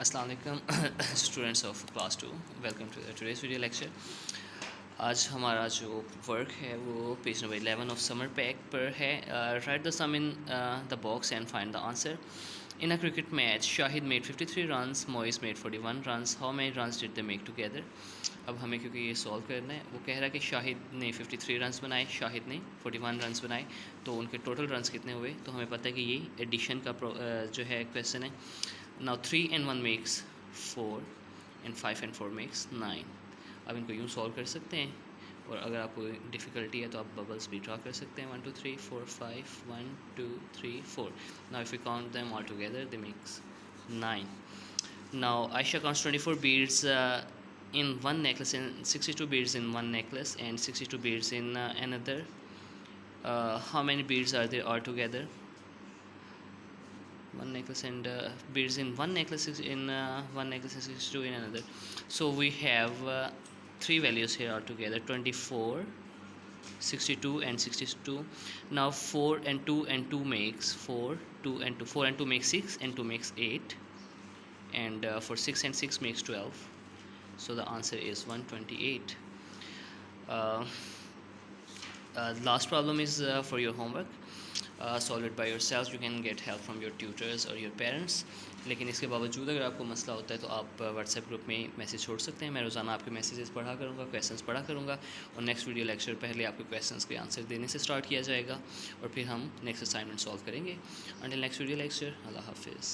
अस्सलाम वालेकुम students of class 2, welcome to today's video lecture. आज हमारा जो वर्क है वो page number 11 of summer pack पर है। Write the sum in the box and find the answer. In a cricket match Shahid made 53 runs, Moiz made 41 runs, how many runs did they make together. अब हमें क्योंकि ये solve करना है, वो कह रहा है कि शाहिद ने 53 रन्स बनाए, शाहिद ने 41 रन्स बनाए, तो उनके टोटल रन्स कितने हुए। तो हमें पता है कि ये एडिशन का जो है क्वेश्चन है। Now 3 and 1 makes 4 and 5 and 4 makes 9। अब इनको यूँ सॉल्व कर सकते हैं, और अगर आपको डिफ़िकल्टी है तो आप बबल्स भी ड्रा कर सकते हैं। 1 2 3 4 5 1 2 3 4। Now if you count them all together they makes 9। Now Aisha counts 24 beads in one necklace and 62 beads in one necklace and 62 beads in another. How many beads are there altogether? One necklace and beads in one necklace is in one necklace and 62 in another. So we have three values here altogether: 24, 62 and 62. Now 4 and 2 and 2 makes 4, 2 and 2, 4 and 2 makes 6 and 2 makes 8, and for 6 and 6 makes 12. So the answer is 128. uh, Last problem is for your homework. Solve it by yourselves. You can get help from your tutors or your parents. लेकिन इसके बावजूद अगर आपको मसला होता है तो आप व्हाट्सएप ग्रुप में मैसेज छोड़ सकते हैं। मैं रोज़ाना आपके मैसेजेस पढ़ा करूँगा, क्वेश्चंस पढ़ा करूँगा, और नेक्स्ट वीडियो लेक्चर पहले आपके क्वेश्चंस के आंसर देने से स्टार्ट किया जाएगा, और फिर हम नेक्स्ट असाइनमेंट सॉल्व करेंगे। अंटिल नेक्स्ट वीडियो लेक्चर, अल्लाह हाफिज़।